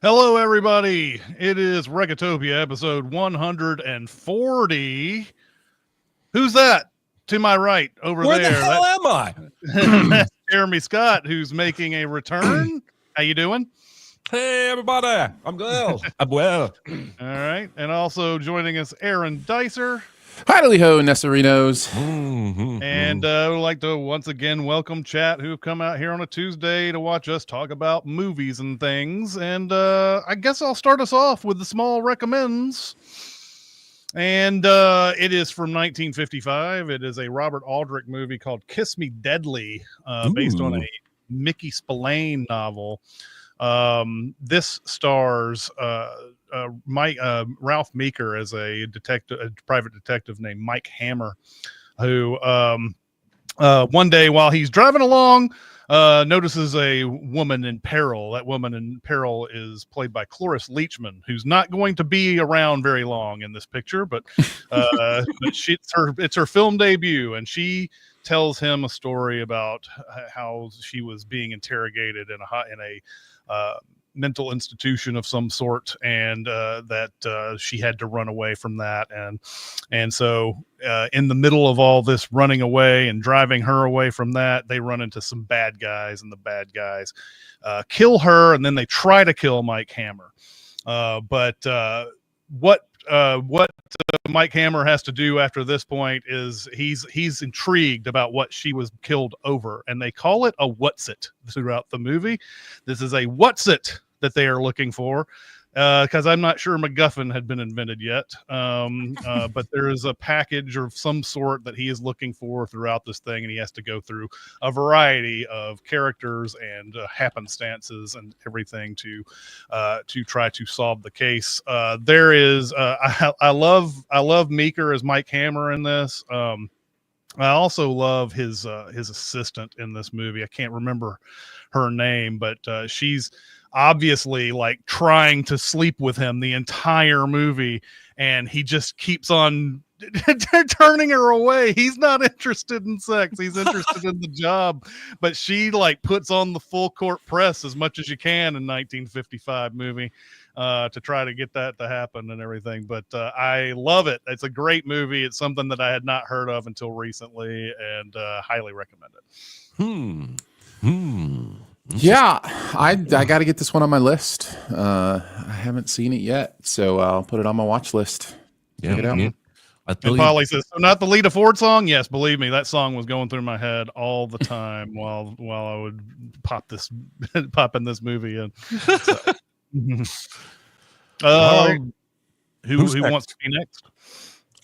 Hello, everybody. It is Recotopia, episode 140. Who's that? To my right, over Where the there. hell am I? That's Jeremy Scott, who's making a return. How you doing? Hey, everybody. I'm well. I'm well. All right. And also joining us, Aaron Dicer. Hidely ho, Nesserinos. And I would like to once again welcome chat who have come out here on a Tuesday to watch us talk about movies and things. And I guess I'll start us off with the small recommends. And it is from 1955. It is a Robert Aldrich movie called Kiss Me Deadly, based on a Mickey Spillane novel. This stars Ralph Meeker as a private detective named Mike Hammer, who one day while he's driving along notices a woman in peril. That woman in peril is played by Cloris Leachman, who's not going to be around very long in this picture, but it's her film debut, and she tells him a story about how she was being interrogated in a mental institution of some sort, and that she had to run away from that, and so in the middle of all this running away and driving her away from that, they run into some bad guys, and the bad guys kill her, and then they try to kill Mike Hammer. But what Mike Hammer has to do after this point is he's intrigued about what she was killed over, and they call it a what's it throughout the movie. This is a what's it that they are looking for, because I'm not sure MacGuffin had been invented yet, but there is a package of some sort that he is looking for throughout this thing, and he has to go through a variety of characters and happenstances and everything to try to solve the case. There is I love Meeker as Mike Hammer in this. I also love his assistant in this movie. I can't remember her name, but she's obviously like trying to sleep with him the entire movie, and he just keeps on turning her away. He's not interested in sex, he's interested in the job, but she like puts on the full court press as much as you can in 1955 movie to try to get that to happen and everything. But I love it. It's a great movie. It's something that I had not heard of until recently, and highly recommend it. Yeah, I got to get this one on my list. I haven't seen it yet, so I'll put it on my watch list. Check it out. And Polly says, so not the Lita Ford song? Yes, believe me, that song was going through my head all the time while I would pop in this movie in. So. Who wants to be next?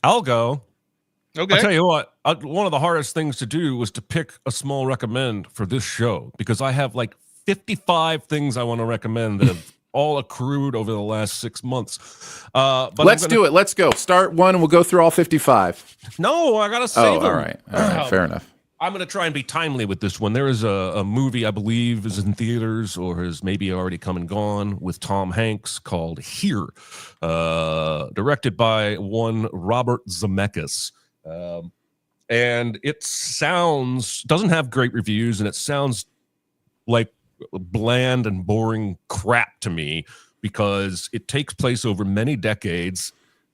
I'll go. Okay. I'll tell you what, one of the hardest things to do was to pick a small recommend for this show, because I have like 55 things I want to recommend that have all accrued over the last 6 months. But let's do it. Let's go. Start one, and we'll go through all 55. No, I got to save them. All right. Fair enough. I'm going to try and be timely with this one. There is a movie I believe is in theaters or has maybe already come and gone with Tom Hanks called Here, directed by one Robert Zemeckis. And it doesn't have great reviews, and it sounds like bland and boring crap to me, because it takes place over many decades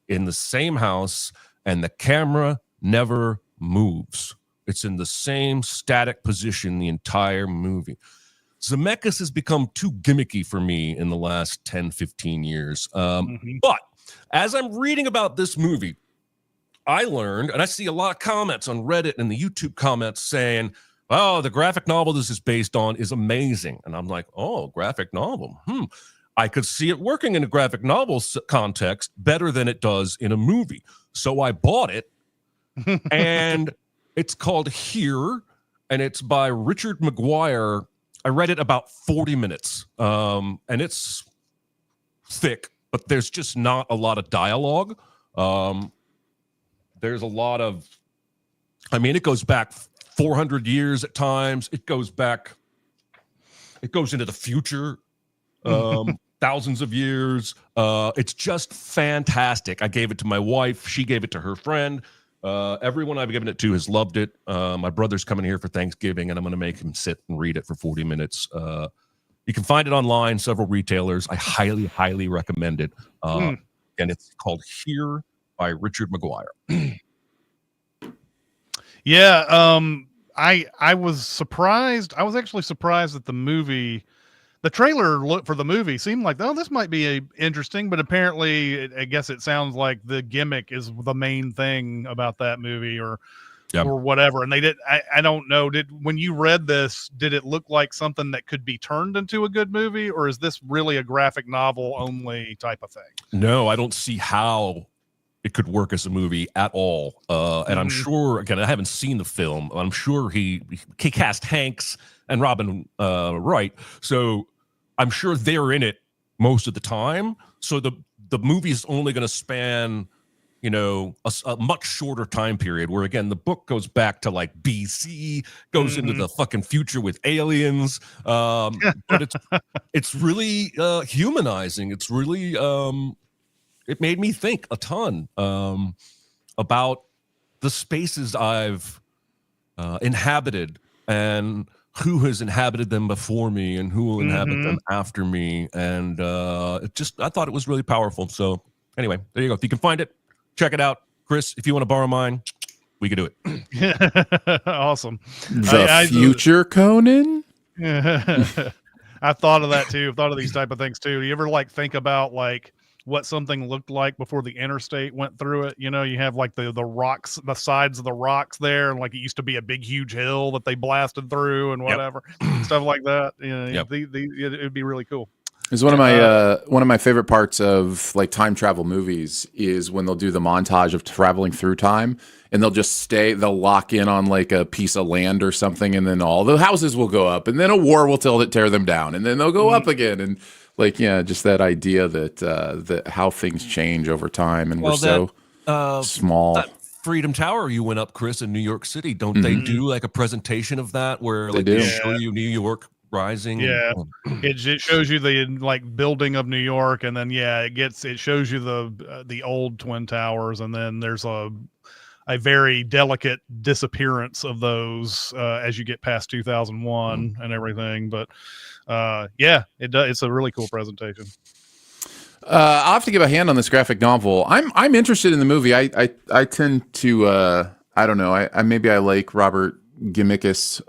in the same house, and the camera never moves. It's in the same static position the entire movie. Zemeckis has become too gimmicky for me in the last 10, 15 years. But as I'm reading about this movie, I learned, and I see a lot of comments on Reddit and the YouTube comments saying, oh, the graphic novel this is based on is amazing. And I'm like, oh, graphic novel. I could see it working in a graphic novel context better than it does in a movie. So I bought it, and it's called Here, and it's by Richard McGuire. I read it about 40 minutes, and it's thick, but there's just not a lot of dialogue. There's a lot of, it goes back 400 years at times. It goes into the future, thousands of years. It's just fantastic. I gave it to my wife. She gave it to her friend. Everyone I've given it to has loved it. My brother's coming here for Thanksgiving, and I'm going to make him sit and read it for 40 minutes. You can find it online, several retailers. I highly, highly recommend it. And it's called Here by Richard McGuire. Yeah, I was surprised. I was actually surprised that the trailer for the movie seemed like, oh, this might be interesting, but apparently, I guess it sounds like the gimmick is the main thing about that movie, or whatever. And they did. I don't know. When you read this, did it look like something that could be turned into a good movie, or is this really a graphic novel only type of thing? No, I don't see how it could work as a movie at all. And I'm sure, again, I haven't seen the film. I'm sure he cast Hanks and Robin Wright, so I'm sure they're in it most of the time. So the movie is only going to span, a much shorter time period. Where again, the book goes back to like BC, goes into the fucking future with aliens. But it's really humanizing. It's really it made me think a ton about the spaces I've inhabited and who has inhabited them before me and who will inhabit them after me. And I thought it was really powerful. So anyway, there you go. If you can find it, check it out. Chris, if you want to borrow mine, we can do it. Awesome. The future Conan? I thought of that too. I've thought of these type of things too. Do you ever think about what something looked like before the interstate went through it? You have the rocks, the sides of the rocks there, and it used to be a big huge hill that they blasted through and whatever. Stuff like that. It'd be really cool. It's one of my favorite parts of time travel movies is when they'll do the montage of traveling through time, and they'll lock in on a piece of land or something, and then all the houses will go up, and then a war will tear them down, and then they'll go up again, and just that idea that how things change over time, and we're so small. That Freedom Tower you went up, Chris, in New York City, don't they do a presentation of that where they show you New York rising? Yeah, it shows you the building of New York, and then it shows you the old Twin Towers, and then there's a very delicate disappearance of those as you get past 2001 and everything. But it does. It's a really cool presentation. I'll have to give a hand on this graphic novel. I'm interested in the movie. I tend to I don't know. Maybe I like Robert Zemeckis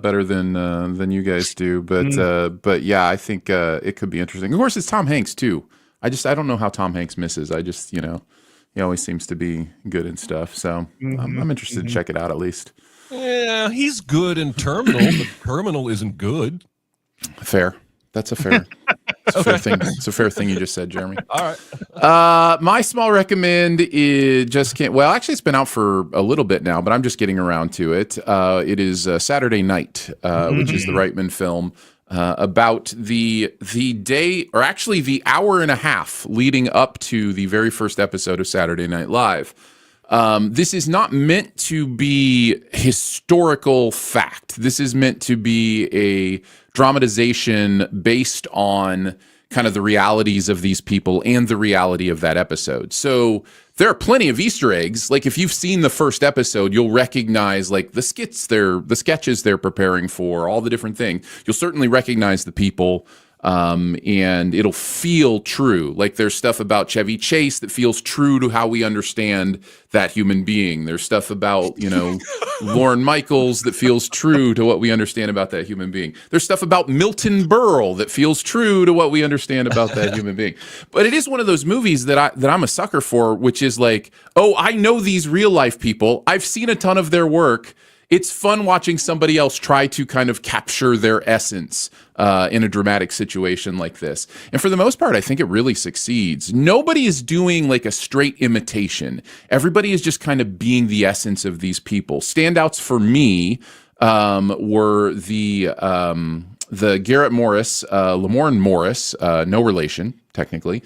better than you guys do, but yeah, I think it could be interesting. Of course, it's Tom Hanks too. I don't know how Tom Hanks misses. He always seems to be good and stuff. So I'm interested to check it out at least. Yeah, he's good in Terminal, but Terminal isn't good. Fair. That's a fair. It's a fair thing. It's a fair thing you just said, Jeremy. All right. My small recommend is actually it's been out for a little bit now, but I'm just getting around to it. It is Saturday Night, which is the Reitman film about the day, or actually the hour and a half leading up to the very first episode of Saturday Night Live. This is not meant to be historical fact. This is meant to be a dramatization based on kind of the realities of these people and the reality of that episode. So there are plenty of Easter eggs. If you've seen the first episode, you'll recognize the sketches they're preparing for, all the different things. You'll certainly recognize the people. And it'll feel true. There's stuff about Chevy Chase that feels true to how we understand that human being. There's stuff about, Lorne Michaels that feels true to what we understand about that human being. There's stuff about Milton Berle that feels true to what we understand about that human being. But it is one of those movies that I'm a sucker for, which is I know these real life people. I've seen a ton of their work. It's fun watching somebody else try to kind of capture their essence in a dramatic situation like this. And for the most part, I think it really succeeds. Nobody is doing a straight imitation. Everybody is just kind of being the essence of these people. Standouts for me were the Garrett Morris, Lamorne Morris, no relation technically,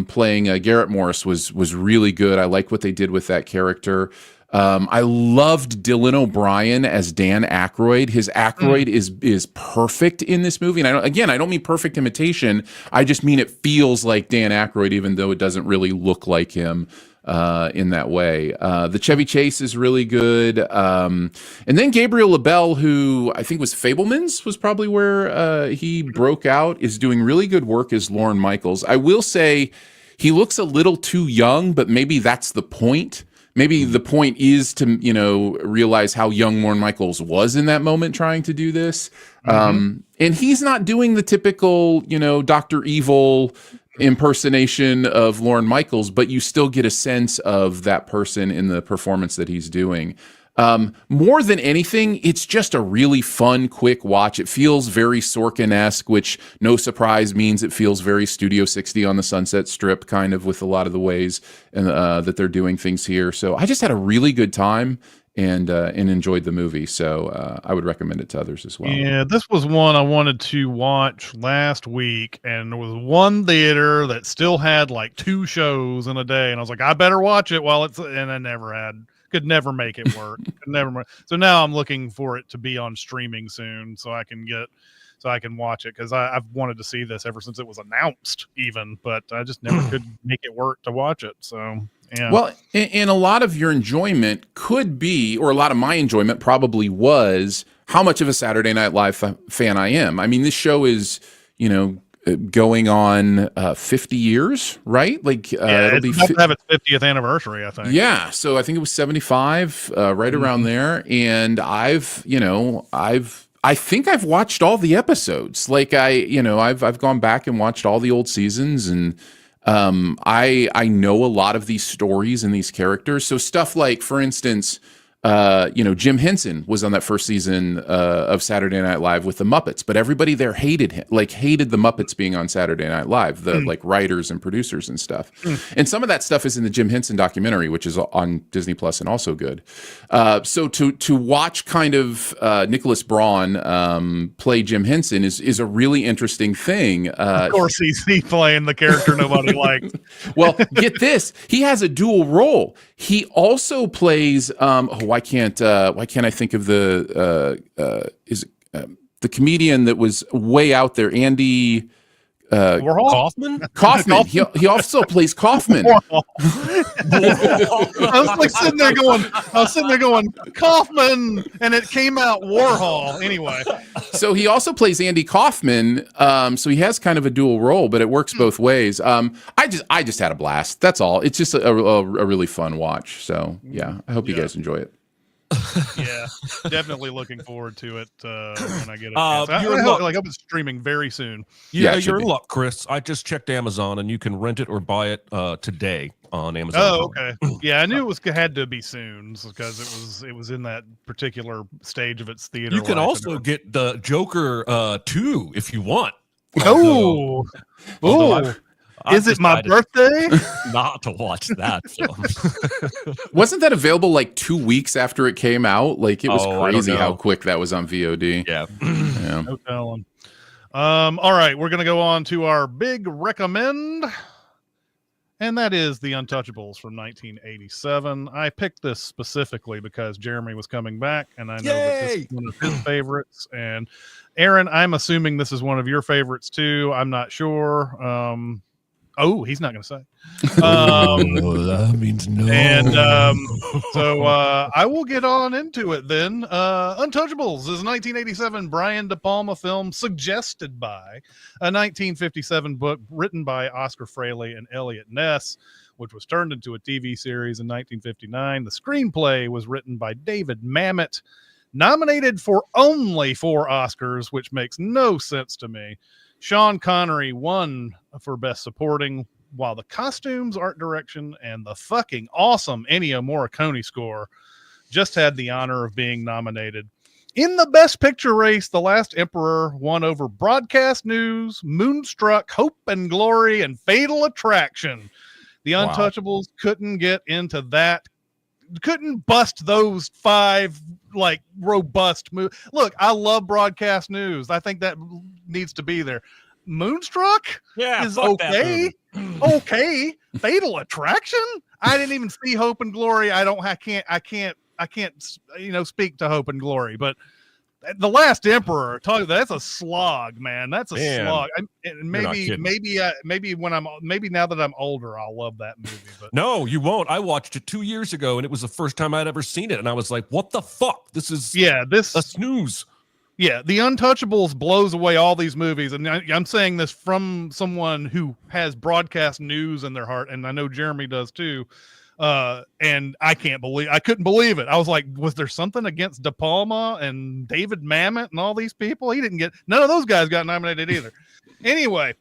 playing Garrett Morris was really good. I like what they did with that character. I loved Dylan O'Brien as Dan Aykroyd. His Aykroyd is perfect in this movie. And I don't mean perfect imitation. I just mean it feels like Dan Aykroyd, even though it doesn't really look like him in that way. The Chevy Chase is really good. And then Gabriel LaBelle, who I think was Fabelmans, was probably where he broke out, is doing really good work as Lorne Michaels. I will say he looks a little too young, but maybe that's the point. Maybe the point is to, realize how young Lorne Michaels was in that moment trying to do this. And he's not doing the typical, Dr. Evil impersonation of Lorne Michaels, but you still get a sense of that person in the performance that he's doing. More than anything, it's just a really fun, quick watch. It feels very Sorkin-esque, which, no surprise, means it feels very Studio 60 on the Sunset Strip, kind of, with a lot of the ways that they're doing things here. So I just had a really good time and enjoyed the movie. So I would recommend it to others as well. Yeah, this was one I wanted to watch last week, and there was one theater that still had like 2 shows in a day, and I was like, I better watch it while it's, and I could never make it work. So now I'm looking for it to be on streaming soon, so I can watch it, because I've wanted to see this ever since it was announced, even, but I just never could make it work to watch it. So yeah. Well, and a lot of your enjoyment could be, or a lot of my enjoyment probably was, how much of a Saturday Night Live fan I am. I mean, this show is, going on 50 years, right? Like, it'll be to have its 50th anniversary, I think. Yeah, so I think it was 75, right around there. And I think I've watched all the episodes. Like, I've gone back and watched all the old seasons, and I know a lot of these stories and these characters. So stuff like, for instance, Jim Henson was on that first season of Saturday Night Live with the Muppets, but everybody there hated him, hated the Muppets being on Saturday Night Live, the writers and producers and stuff. And some of that stuff is in the Jim Henson documentary, which is on Disney Plus and also good. So to watch kind of Nicholas Braun play Jim Henson is a really interesting thing. Of course, he's playing the character nobody liked. Well, get this, he has a dual role. He also plays why can't I think of the comedian that was way out there, Andy Kaufman? Kaufman. He also plays Kaufman. I was sitting there going Kaufman, and it came out Warhol anyway. So he also plays Andy Kaufman. So he has kind of a dual role, but it works both ways. I just had a blast. That's all. It's just a really fun watch. So yeah, I hope you guys enjoy it. Yeah, definitely looking forward to it when I get it. I hope it's streaming very soon. Yeah, you're in luck, Chris. I just checked Amazon, and you can rent it or buy it today on Amazon. Oh, okay. Yeah, I knew it had to be soon, because it was in that particular stage of its theater. You can also get the Joker 2 if you want. Oh, is it my birthday? Not to watch that film. Wasn't that available like 2 weeks after it came out? Like, it was crazy how quick that was on VOD. Yeah. No telling. All right, we're gonna go on to our big recommend, and that is The Untouchables from 1987. I picked this specifically because Jeremy was coming back, and I know that this is one of his favorites. And Aaron, I'm assuming this is one of your favorites too. I'm not sure. He's not going to say. That means no. And so I will get on into it then. Untouchables is a 1987 Brian De Palma film suggested by a 1957 book written by Oscar Fraley and Elliot Ness, which was turned into a TV series in 1959. The screenplay was written by David Mamet, nominated for only 4 Oscars, which makes no sense to me. Sean Connery won for Best Supporting, while the costumes, art direction, and the fucking awesome Ennio Morricone score just had the honor of being nominated. In the Best Picture race, The Last Emperor won over Broadcast News, Moonstruck, Hope and Glory, and Fatal Attraction. The Untouchables couldn't get into that. Couldn't bust those 5 robust movies. Look, I love Broadcast News. I think that needs to be there. Moonstruck is okay. Okay. Fatal Attraction? I didn't even see Hope and Glory. I can't speak to Hope and Glory, but The Last Emperor, that's a slog, man. That's a slog. Maybe now that I'm older, I'll love that movie. But no, you won't. I watched it 2 years ago, and it was the first time I'd ever seen it, and I was like, "What the fuck? This is a snooze." Yeah, The Untouchables blows away all these movies, and I'm saying this from someone who has broadcast news in their heart, and I know Jeremy does too. And I couldn't believe it. I was like, was there something against De Palma and David Mamet and all these people? None of those guys got nominated either. Anyway,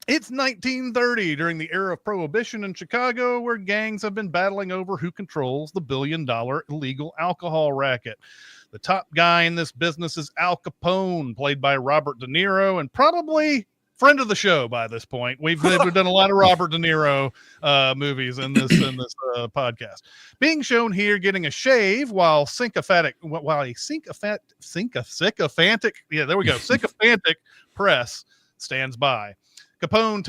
it's 1930 during the era of Prohibition in Chicago, where gangs have been battling over who controls the billion-dollar illegal alcohol racket. The top guy in this business is Al Capone, played by Robert De Niro, and probably friend of the show by this point. We've done a lot of Robert De Niro movies in this podcast. Being shown here getting a shave while sycophantic press stands by. Capone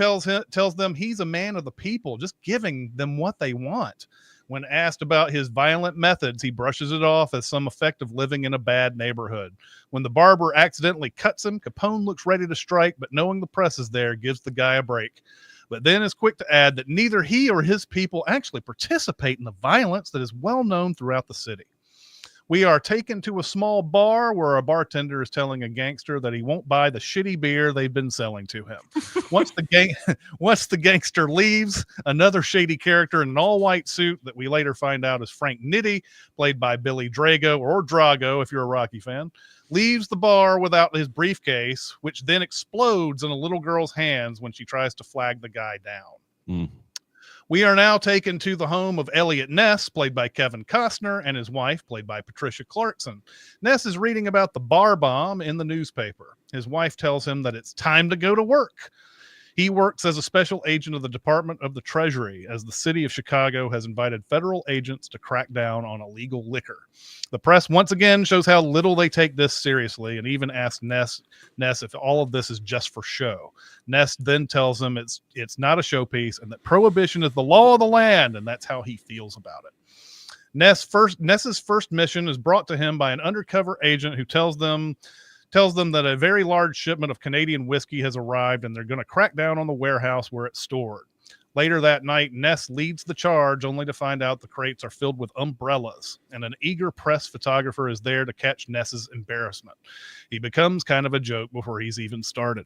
tells them he's a man of the people, just giving them what they want. When asked about his violent methods, he brushes it off as some effect of living in a bad neighborhood. When the barber accidentally cuts him, Capone looks ready to strike, but knowing the press is there, gives the guy a break. But then is quick to add that neither he or his people actually participate in the violence that is well known throughout the city. We are taken to a small bar where a bartender is telling a gangster that he won't buy the shitty beer they've been selling to him. Once the gangster leaves, another shady character in an all-white suit that we later find out is Frank Nitti, played by Billy Drago, or Drago if you're a Rocky fan, leaves the bar without his briefcase, which then explodes in a little girl's hands when she tries to flag the guy down. We are now taken to the home of Elliot Ness, played by Kevin Costner, and his wife, played by Patricia Clarkson. Ness is reading about the bar bomb in the newspaper. His wife tells him that it's time to go to work. He works as a special agent of the Department of the Treasury, as the city of Chicago has invited federal agents to crack down on illegal liquor. The press once again shows how little they take this seriously, and even asks Ness if all of this is just for show. Ness then tells him it's not a showpiece, and that prohibition is the law of the land, and that's how he feels about it. Ness's first mission is brought to him by an undercover agent who tells them that a very large shipment of Canadian whiskey has arrived, and they're going to crack down on the warehouse where it's stored. Later that night, Ness leads the charge, only to find out the crates are filled with umbrellas, and an eager press photographer is there to catch Ness's embarrassment. He becomes kind of a joke before he's even started.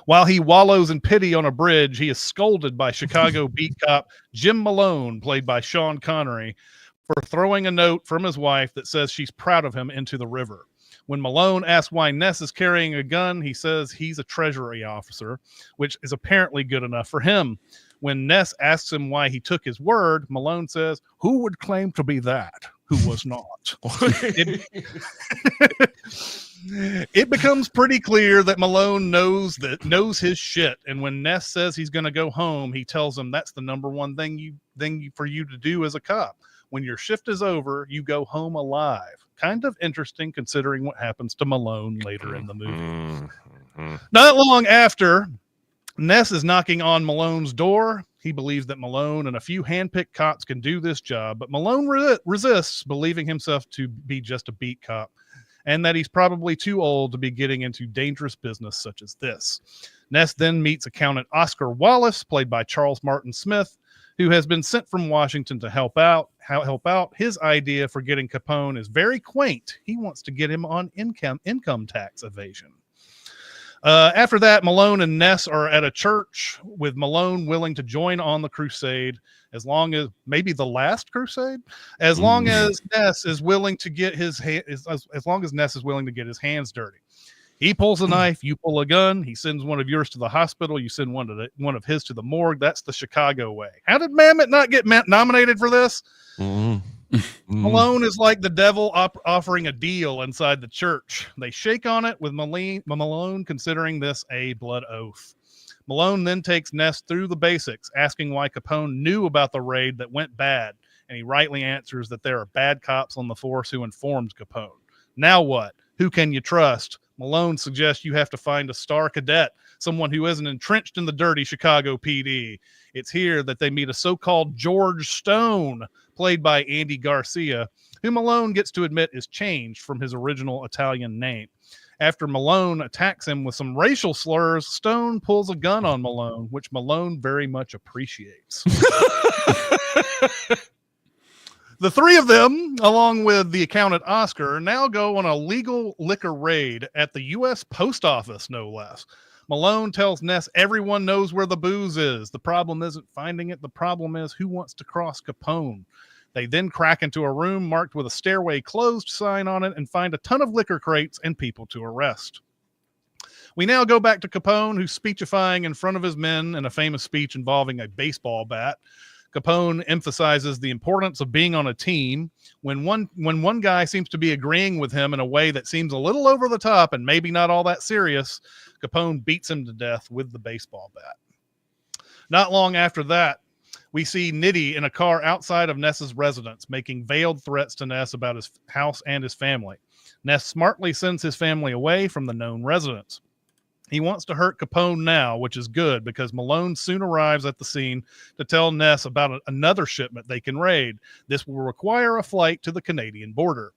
While he wallows in pity on a bridge, he is scolded by Chicago beat cop Jim Malone, played by Sean Connery, for throwing a note from his wife that says she's proud of him into the river. When Malone asks why Ness is carrying a gun, he says he's a Treasury officer, which is apparently good enough for him. When Ness asks him why he took his word, Malone says, "Who would claim to be that who was not?" It becomes pretty clear that Malone knows his shit, and when Ness says he's going to go home, he tells him that's the number one thing for you to do as a cop. When your shift is over, you go home alive. Kind of interesting considering what happens to Malone later in the movie. Not long after, Ness is knocking on Malone's door. He believes that Malone and a few handpicked cops can do this job, but Malone resists, believing himself to be just a beat cop, and that he's probably too old to be getting into dangerous business such as this. Ness then meets accountant Oscar Wallace, played by Charles Martin Smith, who has been sent from Washington to help out. His idea for getting Capone is very quaint. He wants to get him on income tax evasion. After that, Malone and Ness are at a church, with Malone willing to join on the crusade, as long as maybe the last crusade, as long as Ness is willing to get his hands dirty. He pulls a knife, you pull a gun. He sends one of yours to the hospital, you send one of his to the morgue. That's the Chicago way. How did Mamet not get nominated for this? Malone is like the devil offering a deal inside the church. They shake on it, with Malone considering this a blood oath. Malone then takes Ness through the basics, asking why Capone knew about the raid that went bad, and he rightly answers that there are bad cops on the force who informed Capone. Now what? Who can you trust? Malone suggests you have to find a star cadet, someone who isn't entrenched in the dirty Chicago PD. It's here that they meet a so-called George Stone, played by Andy Garcia, who Malone gets to admit is changed from his original Italian name. After Malone attacks him with some racial slurs, Stone pulls a gun on Malone, which Malone very much appreciates. The three of them, along with the accountant Oscar, now go on a legal liquor raid at the U.S. Post Office, no less. Malone tells Ness everyone knows where the booze is. The problem isn't finding it. The problem is who wants to cross Capone. They then crack into a room marked with a stairway closed sign on it and find a ton of liquor crates and people to arrest. We now go back to Capone, who's speechifying in front of his men in a famous speech involving a baseball bat. Capone emphasizes the importance of being on a team. When one guy seems to be agreeing with him in a way that seems a little over the top and maybe not all that serious, Capone beats him to death with the baseball bat. Not long after that, we see Nitti in a car outside of Ness's residence, making veiled threats to Ness about his house and his family. Ness smartly sends his family away from the known residence. He wants to hurt Capone now, which is good because Malone soon arrives at the scene to tell Ness about another shipment they can raid. This will require a flight to the Canadian border.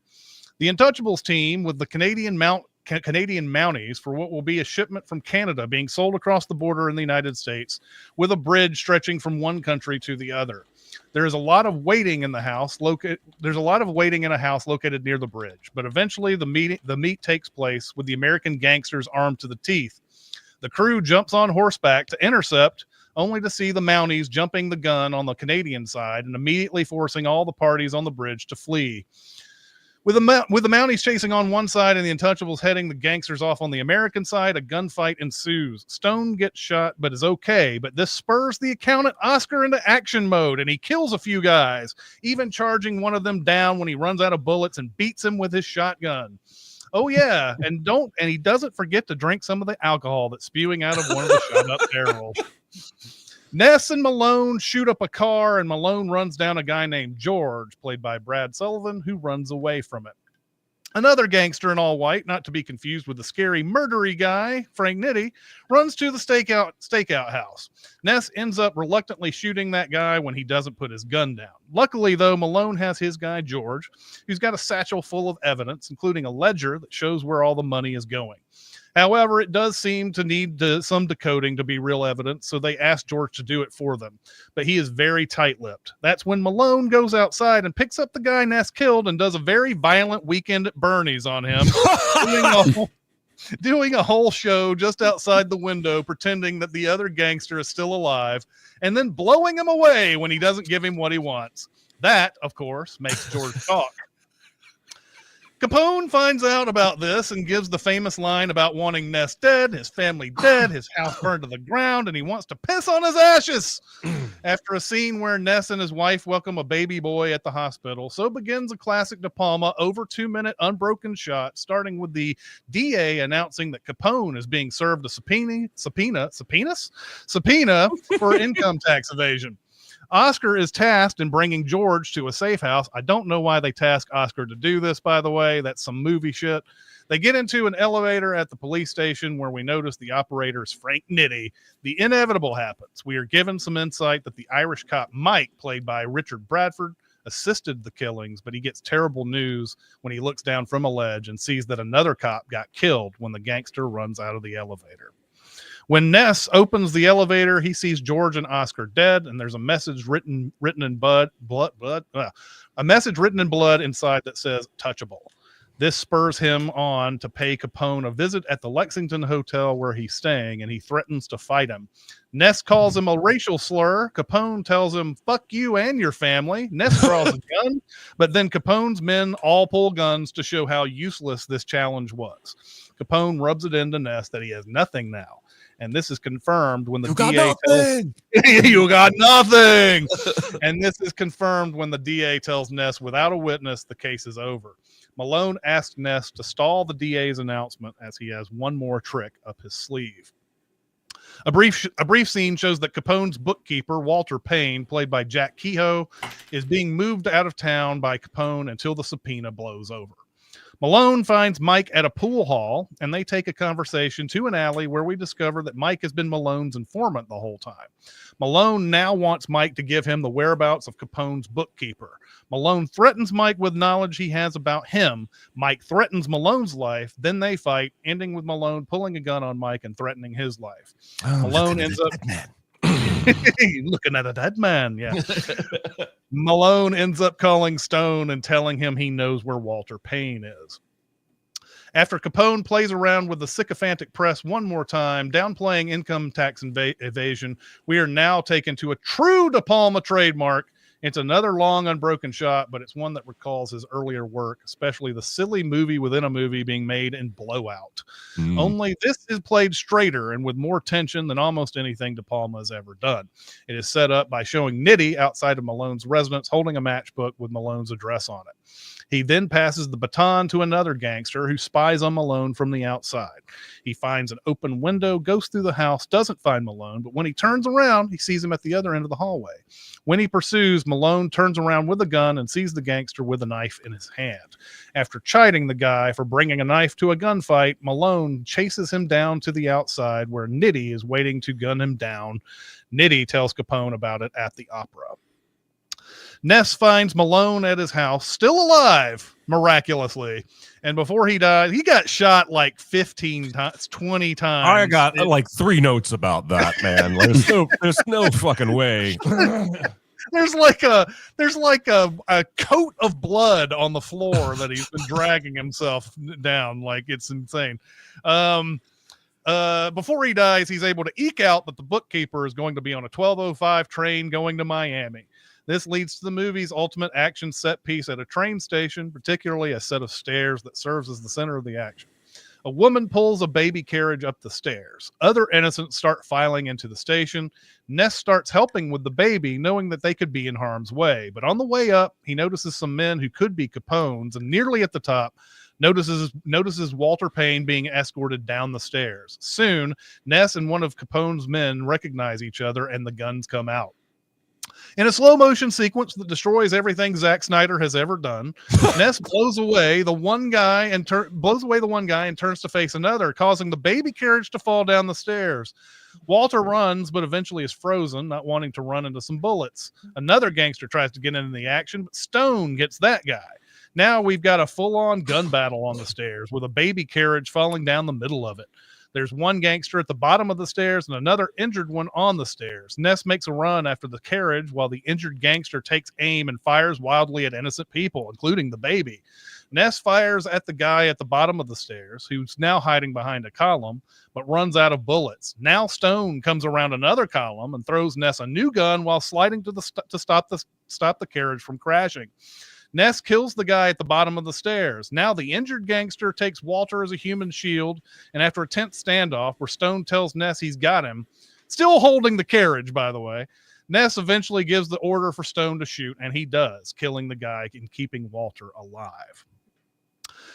The Untouchables team with the Canadian Mounties for what will be a shipment from Canada being sold across the border in the United States with a bridge stretching from one country to the other. There is a lot of waiting in the house. There's a lot of waiting in a house located near the bridge, but eventually the meet takes place with the American gangsters armed to the teeth. The crew jumps on horseback to intercept, only to see the Mounties jumping the gun on the Canadian side and immediately forcing all the parties on the bridge to flee. With the Mounties chasing on one side and the Untouchables heading the gangsters off on the American side, a gunfight ensues. Stone gets shot but is okay, but this spurs the accountant Oscar into action mode, and he kills a few guys, even charging one of them down when he runs out of bullets and beats him with his shotgun. Oh yeah, and he doesn't forget to drink some of the alcohol that's spewing out of one of the shot up barrels. Ness and Malone shoot up a car, and Malone runs down a guy named George, played by Brad Sullivan, who runs away from it. Another gangster in all white, not to be confused with the scary murdery guy, Frank Nitti, runs to the stakeout house. Ness ends up reluctantly shooting that guy when he doesn't put his gun down. Luckily, though, Malone has his guy, George, who's got a satchel full of evidence, including a ledger that shows where all the money is going. However, it does seem to need some decoding to be real evidence, so they ask George to do it for them. But he is very tight-lipped. That's when Malone goes outside and picks up the guy Ness killed and does a very violent Weekend at Bernie's on him, doing a whole show just outside the window, pretending that the other gangster is still alive, and then blowing him away when he doesn't give him what he wants. That, of course, makes George talk. Capone finds out about this and gives the famous line about wanting Ness dead, his family dead, his house burned to the ground, and he wants to piss on his ashes. After a scene where Ness and his wife welcome a baby boy at the hospital, so begins a classic De Palma over 2-minute unbroken shot, starting with the DA announcing that Capone is being served a subpoena for income tax evasion. Oscar is tasked in bringing George to a safe house. I don't know why they task Oscar to do this, by the way. That's some movie shit. They get into an elevator at the police station where we notice the operator is Frank Nitti. The inevitable happens. We are given some insight that the Irish cop Mike, played by Richard Bradford, assisted the killings, but he gets terrible news when he looks down from a ledge and sees that another cop got killed when the gangster runs out of the elevator. When Ness opens the elevator, he sees George and Oscar dead, and there's a message written in blood inside that says "touchable." This spurs him on to pay Capone a visit at the Lexington Hotel where he's staying, and he threatens to fight him. Ness calls him a racial slur. Capone tells him, "Fuck you and your family." Ness draws a gun, but then Capone's men all pull guns to show how useless this challenge was. Capone rubs it into Ness that he has nothing now. And this is confirmed when the DA tells you got nothing. And this is confirmed when the DA tells Ness without a witness the case is over. Malone asks Ness to stall the DA's announcement as he has one more trick up his sleeve. A brief scene shows that Capone's bookkeeper, Walter Payne, played by Jack Kehoe, is being moved out of town by Capone until the subpoena blows over. Malone finds Mike at a pool hall, and they take a conversation to an alley where we discover that Mike has been Malone's informant the whole time. Malone now wants Mike to give him the whereabouts of Capone's bookkeeper. Malone threatens Mike with knowledge he has about him. Mike threatens Malone's life. Then they fight, ending with Malone pulling a gun on Mike and threatening his life. Malone ends up looking at a dead man. Yeah. Malone ends up calling Stone and telling him he knows where Walter Payne is. After Capone plays around with the sycophantic press one more time, downplaying income tax evasion, we are now taken to a true De Palma trademark. It's another long, unbroken shot, but it's one that recalls his earlier work, especially the silly movie within a movie being made in Blowout. Only this is played straighter and with more tension than almost anything De Palma has ever done. It is set up by showing Nitti outside of Malone's residence holding a matchbook with Malone's address on it. He then passes the baton to another gangster who spies on Malone from the outside. He finds an open window, goes through the house, doesn't find Malone, but when he turns around, he sees him at the other end of the hallway. When he pursues, Malone turns around with a gun and sees the gangster with a knife in his hand. After chiding the guy for bringing a knife to a gunfight, Malone chases him down to the outside where Nitti is waiting to gun him down. Nitti tells Capone about it at the opera. Ness finds Malone at his house, still alive, miraculously. And before he died, he got shot like 15 times, 20 times. I got like 3 notes about that, man. There's no fucking way. There's like a coat of blood on the floor that he's been dragging himself down. Like, it's insane. Before he dies, he's able to eke out that the bookkeeper is going to be on a 12:05 train going to Miami. This leads to the movie's ultimate action set piece at a train station, particularly a set of stairs that serves as the center of the action. A woman pulls a baby carriage up the stairs. Other innocents start filing into the station. Ness starts helping with the baby, knowing that they could be in harm's way. But on the way up, he notices some men who could be Capone's, and nearly at the top, notices Walter Payne being escorted down the stairs. Soon, Ness and one of Capone's men recognize each other, and the guns come out. In a slow motion sequence that destroys everything Zack Snyder has ever done, Ness blows away the one guy and turns to face another, causing the baby carriage to fall down the stairs. Walter runs, but eventually is frozen, not wanting to run into some bullets. Another gangster tries to get into the action, but Stone gets that guy. Now we've got a full-on gun battle on the stairs with a baby carriage falling down the middle of it. There's one gangster at the bottom of the stairs and another injured one on the stairs. Ness makes a run after the carriage while the injured gangster takes aim and fires wildly at innocent people, including the baby. Ness fires at the guy at the bottom of the stairs, who's now hiding behind a column, but runs out of bullets. Now Stone comes around another column and throws Ness a new gun while sliding to stop the carriage from crashing. Ness kills the guy at the bottom of the stairs. Now the injured gangster takes Walter as a human shield, and after a tense standoff where Stone tells Ness he's got him, still holding the carriage, by the way, Ness eventually gives the order for Stone to shoot, and he does, killing the guy and keeping Walter alive.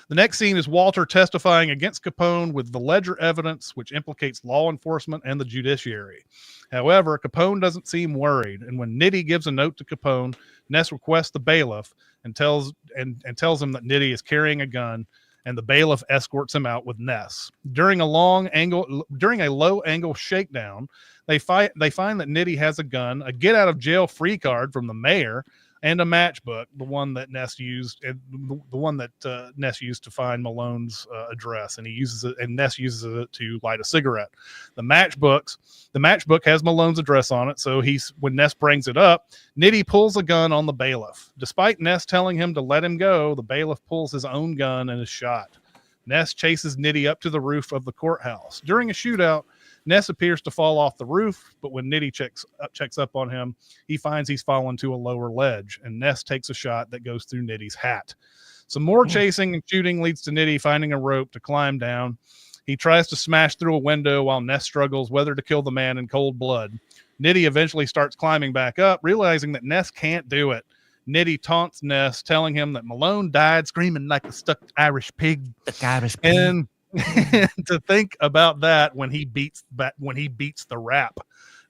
The next scene is Walter testifying against Capone with the ledger evidence, which implicates law enforcement and the judiciary. However, Capone doesn't seem worried, and when Nitti gives a note to Capone, Ness requests the bailiff and tells him that Nitti is carrying a gun, and the bailiff escorts him out with Ness. During a low angle shakedown, they find that Nitti has a gun, a get out of jail free card from the mayor, and a matchbook, the one that Ness used to find Malone's address, and Ness uses it to light a cigarette. The matchbook has Malone's address on it, so when Ness brings it up, Nitti pulls a gun on the bailiff. Despite Ness telling him to let him go, the bailiff pulls his own gun and is shot. Ness chases Nitti up to the roof of the courthouse. During a shootout, Ness appears to fall off the roof, but when Nitti checks up on him, he finds he's fallen to a lower ledge, and Ness takes a shot that goes through Nitti's hat. Some more chasing and shooting leads to Nitti finding a rope to climb down. He tries to smash through a window while Ness struggles whether to kill the man in cold blood. Nitti eventually starts climbing back up, realizing that Ness can't do it. Nitti taunts Ness, telling him that Malone died screaming like a stuck Irish pig. And to think about that when he beats the rap.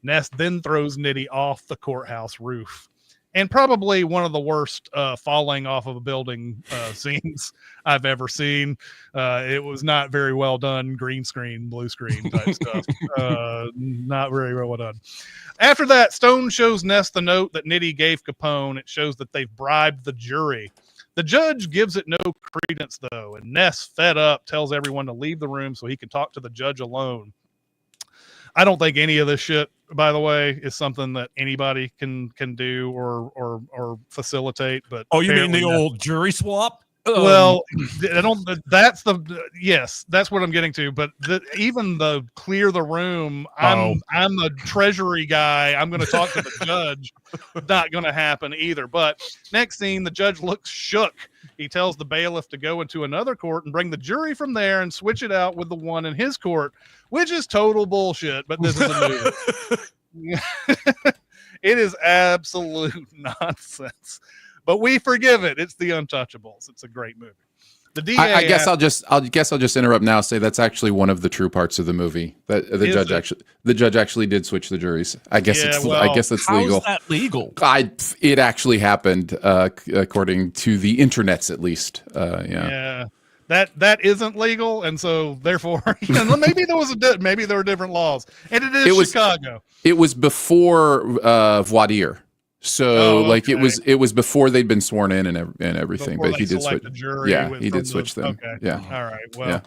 Ness then throws Nitti off the courthouse roof. and probably one of the worst falling off of a building scenes I've ever seen. It was not very well done, green screen, blue screen type stuff. Not very well done. After that, Stone shows Ness the note that Nitti gave Capone. It shows that they've bribed the jury. The judge gives it no credence, though, and Ness, fed up, tells everyone to leave the room so he can talk to the judge alone. I don't think any of this shit, by the way, is something that anybody can do or facilitate. But you mean the old jury swap? Well, I don't. That's that's what I'm getting to. But even the clear the room, I'm the treasury guy. I'm going to talk to the judge. Not going to happen either. But next scene, the judge looks shook. He tells the bailiff to go into another court and bring the jury from there and switch it out with the one in his court, which is total bullshit. But this is a movie. It is absolute nonsense. But we forgive it. It's the Untouchables. It's a great movie. The DA. I guess I'll just interrupt now. Say that's actually one of the true parts of the movie. That the judge actually did switch the juries. I guess it's legal. How's that legal? It actually happened, according to the internets, at least. Yeah. That isn't legal, and so therefore, maybe there were different laws, and it was Chicago. It was before voir. So it was before they'd been sworn in and everything, before but he did switch the jury. Yeah, he did switch them. Okay. Yeah. All right. Well. Yeah.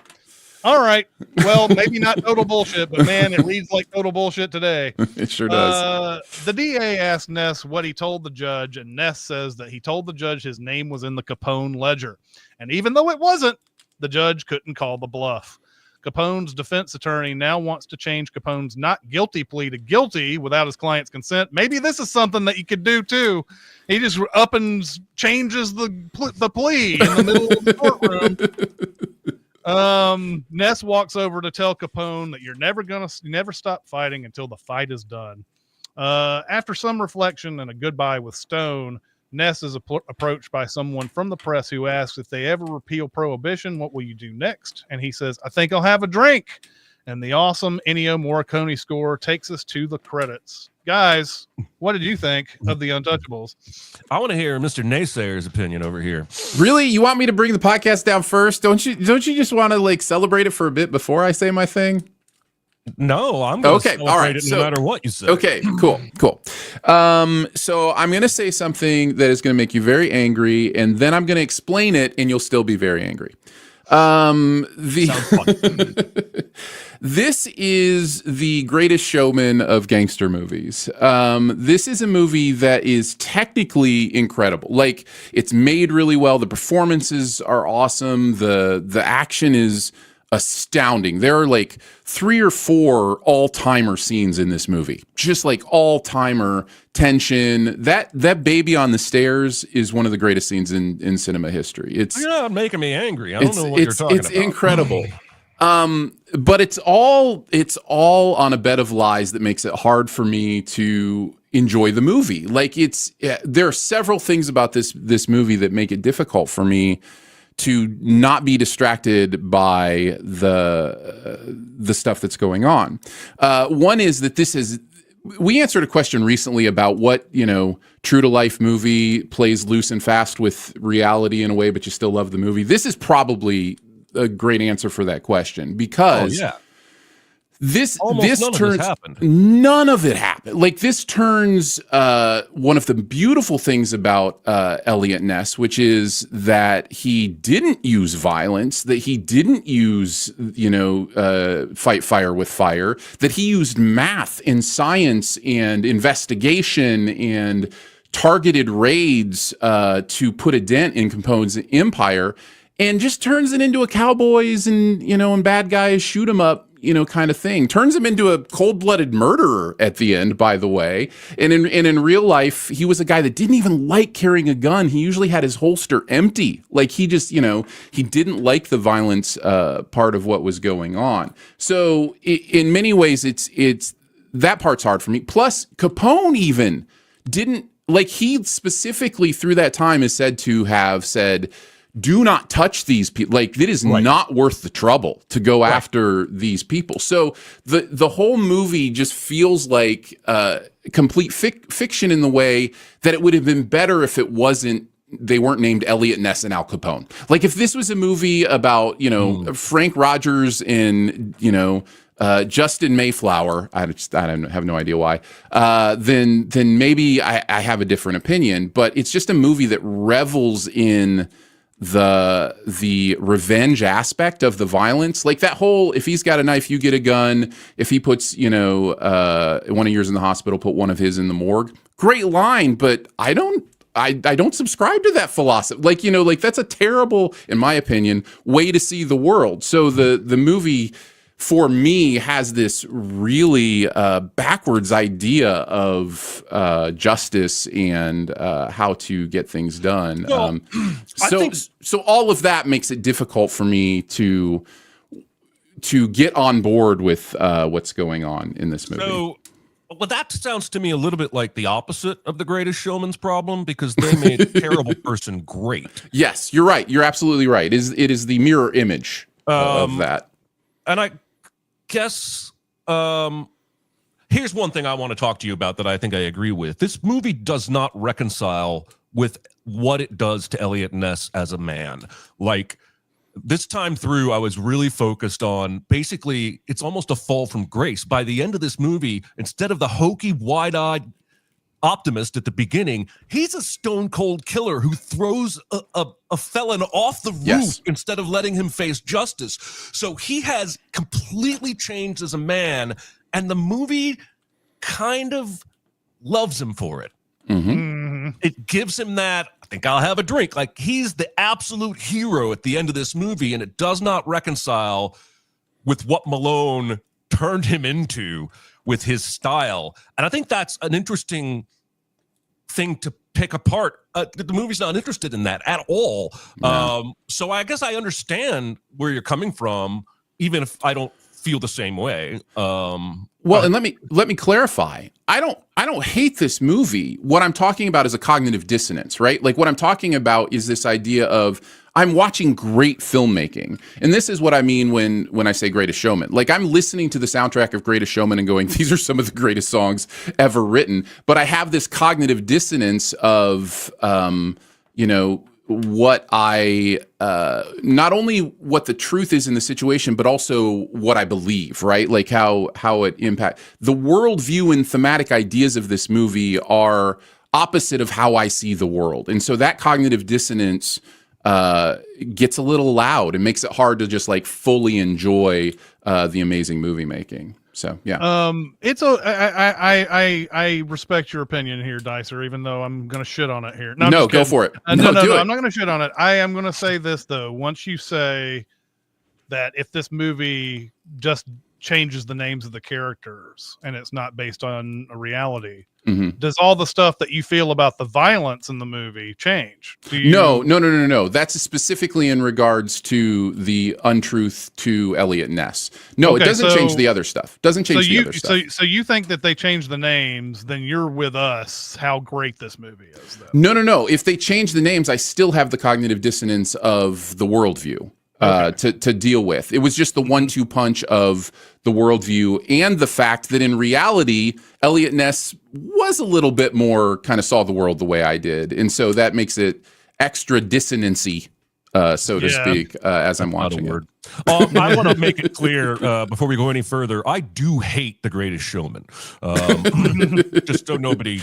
All right. Well, maybe not total bullshit, but man, it reads like total bullshit today. It sure does. The DA asked Ness what he told the judge, and Ness says that he told the judge his name was in the Capone ledger, and even though it wasn't, the judge couldn't call the bluff. Capone's defense attorney now wants to change Capone's not guilty plea to guilty without his client's consent. Maybe this is something that you could do too. He just up and changes the plea in the middle of the courtroom. Ness walks over to tell Capone that you're never stop fighting until the fight is done. After some reflection and a goodbye with Stone, Ness is approached by someone from the press who asks if they ever repeal prohibition, what will you do next? And he says, I think I'll have a drink. And the awesome Ennio Morricone score takes us to the credits. Guys, what did you think of the Untouchables? I want to hear Mr. Naysayer's opinion over here. Really? You want me to bring the podcast down first? Don't you just want to celebrate it for a bit before I say my thing? No, I'm going to celebrate it no matter what you say. Okay, cool. So I'm going to say something that is going to make you very angry, and then I'm going to explain it, and you'll still be very angry. This is the Greatest Showman of gangster movies. This is a movie that is technically incredible. Like, it's made really well. The performances are awesome. The action is astounding. There are like 3 or 4 all-timer scenes in this movie. Just like all-timer tension. That baby on the stairs is one of the greatest scenes in cinema history. You're not making me angry. I don't know what you're talking about. It's incredible. But it's all on a bed of lies that makes it hard for me to enjoy the movie. Like there are several things about this movie that make it difficult for me to not be distracted by the stuff that's going on. One is that we answered a question recently about what, true to life movie plays loose and fast with reality in a way, but you still love the movie. This is probably a great answer for that question because none of it happened. Like, this turns one of the beautiful things about Eliot Ness, which is that he didn't use violence, that he didn't use fight fire with fire, that he used math and science and investigation and targeted raids to put a dent in Capone's empire, and just turns it into a cowboys and bad guys shoot him up kind of thing. Turns him into a cold-blooded murderer at the end, by the way. And in real life, he was a guy that didn't even like carrying a gun. He usually had his holster empty. Like, he just, he didn't like the violence part of what was going on. So in many ways, it's that part's hard for me. Plus, Capone even didn't, like, he specifically through that time is said to have said, do not touch these people. Like, it is not worth the trouble to go after these people. So the whole movie just feels like complete fiction in the way that it would have been better if it wasn't. They weren't named Elliot Ness and Al Capone. Like, if this was a movie about, Frank Rogers and, Justin Mayflower, I have no idea why, then maybe I have a different opinion. But it's just a movie that revels in the revenge aspect of the violence. Like, that whole, if he's got a knife, you get a gun. If he puts, one of yours in the hospital, put one of his in the morgue. Great line, but I don't subscribe to that philosophy. Like, that's a terrible, in my opinion, way to see the world. So the movie, for me, has this really backwards idea of justice and how to get things done. Well, so all of that makes it difficult for me to get on board with what's going on in this movie. Well, that sounds to me a little bit like the opposite of The Greatest Showman's problem, because they made a terrible person great. Yes, you're right. You're absolutely right. It is the mirror image of that. And I guess here's one thing I want to talk to you about that I think I agree with. This movie does not reconcile with what it does to Elliot Ness as a man. Like, this time through, I was really focused on, basically, it's almost a fall from grace. By the end of this movie, instead of the hokey, wide-eyed optimist at the beginning, he's a stone-cold killer who throws a felon off the roof instead of letting him face justice. So he has completely changed as a man, and the movie kind of loves him for it. It gives him that, I think I'll have a drink. Like, he's the absolute hero at the end of this movie, and it does not reconcile with what Malone turned him into with his style. And I think that's an interesting thing to pick apart. The movie's not interested in that at all. No. So I guess I understand where you're coming from, even if I don't feel the same way. Well, and let me clarify. I don't hate this movie. What I'm talking about is a cognitive dissonance, right? Like, what I'm talking about is this idea of, I'm watching great filmmaking. And this is what I mean when I say Greatest Showman. Like, I'm listening to the soundtrack of Greatest Showman and going, these are some of the greatest songs ever written. But I have this cognitive dissonance of, what I, not only what the truth is in the situation, but also what I believe, right? Like, how it impacts. The worldview and thematic ideas of this movie are opposite of how I see the world. And so that cognitive dissonance gets a little loud. It makes it hard to just, like, fully enjoy the amazing movie making. So yeah, I respect your opinion here, Dicer, even though I'm going to shit on it here. No, go for it. No, I'm not going to shit on it. I am going to say this though. Once you say that if this movie just changes the names of the characters and it's not based on a reality, does all the stuff that you feel about the violence in the movie change? No. That's specifically in regards to the untruth to Elliot Ness. No, okay, it doesn't change the other stuff. Doesn't change the other stuff. So you think that they change the names, then you're with us how great this movie is, though. No. If they change the names, I still have the cognitive dissonance of the worldview. To deal with. It was just the 1-2 punch of the worldview and the fact that in reality, Elliot Ness was a little bit more kind of saw the world the way I did. And so that makes it extra dissonancy, so to speak, as I'm watching it. I want to make it clear before we go any further, I do hate The Greatest Showman. Just so nobody.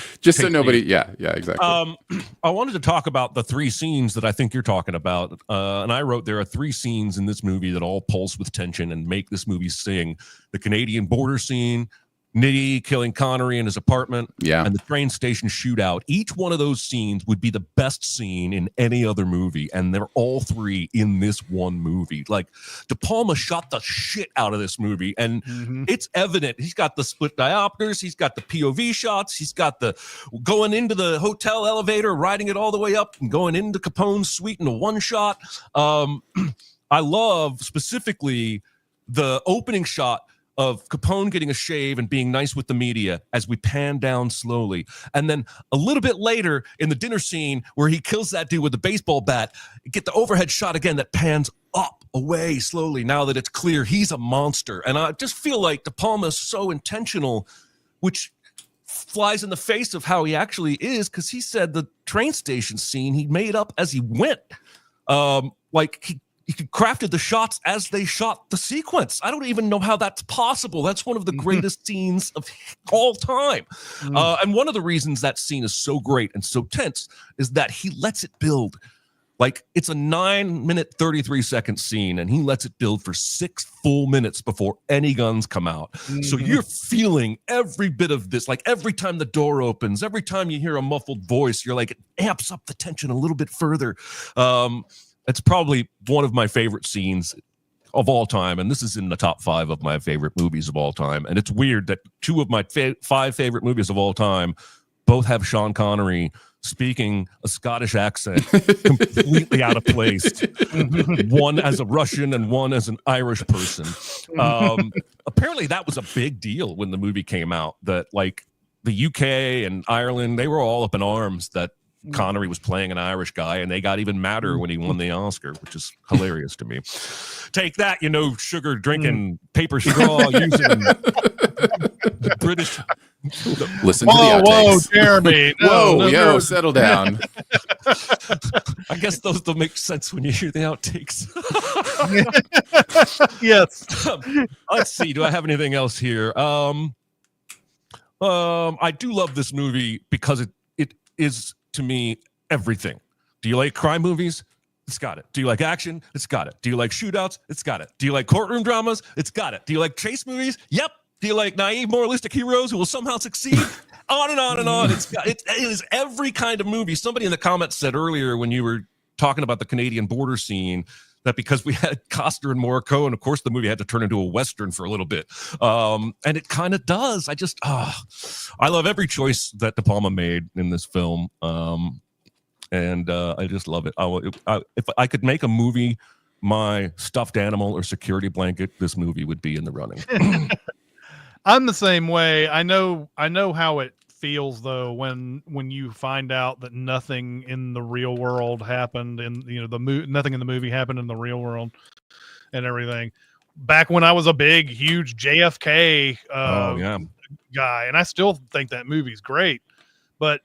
Yeah, exactly. I wanted to talk about the 3 scenes that I think you're talking about. And I wrote there are 3 scenes in this movie that all pulse with tension and make this movie sing. The Canadian border scene, Nitty killing Connery in his apartment, and the train station shootout. Each one of those scenes would be the best scene in any other movie, and they're all 3 in this one movie. Like, De Palma shot the shit out of this movie, and it's evident. He's got the split diopters, he's got the POV shots, he's got the going into the hotel elevator, riding it all the way up, and going into Capone's suite in a one shot. I love specifically the opening shot of Capone getting a shave and being nice with the media as we pan down slowly. And then a little bit later in the dinner scene where he kills that dude with the baseball bat, get the overhead shot again that pans up, away slowly now that it's clear he's a monster. And I just feel like De Palma is so intentional, which flies in the face of how he actually is, because he said the train station scene he made up as he went. Like he crafted the shots as they shot the sequence. I don't even know how that's possible. That's one of the greatest scenes of all time. And one of the reasons that scene is so great and so tense is that he lets it build. Like, it's a 9-minute, 33-second scene, and he lets it build for 6 full minutes before any guns come out. So you're feeling every bit of this. Like, every time the door opens, every time you hear a muffled voice, you're like, it amps up the tension a little bit further. It's probably one of my favorite scenes of all time, and this is in the top 5 of my favorite movies of all time. And it's weird that 2 of my 5 favorite movies of all time both have Sean Connery speaking a Scottish accent completely out of place. One as a Russian and one as an Irish person. Apparently that was a big deal when the movie came out, that like the UK and Ireland, they were all up in arms that Connery was playing an Irish guy, and they got even madder when he won the Oscar, which is hilarious to me. Take that, sugar drinking, paper straw using British. Listen to the outtakes. Whoa, Jeremy. No, settle down. I guess those don't make sense when you hear the outtakes. Yes. Let's see. Do I have anything else here? I do love this movie because it is, to me, everything. Do you like crime movies? It's got it. Do you like action? It's got it. Do you like shootouts? It's got it. Do you like courtroom dramas? It's got it. Do you like chase movies? Yep. Do you like naive moralistic heroes who will somehow succeed? On and on and on. It is every kind of movie. Somebody in the comments said earlier when you were talking about the Canadian border scene that because we had Costner and Morricone, of course the movie had to turn into a Western for a little bit. And it kind of does. I love every choice that De Palma made in this film. And I just love it. If I could make a movie my stuffed animal or security blanket, this movie would be in the running. I'm the same way. I know how it feels though when you find out that nothing in the real world happened, and nothing in the movie happened in the real world and everything. Back when I was a big, huge JFK guy, and I still think that movie's great, but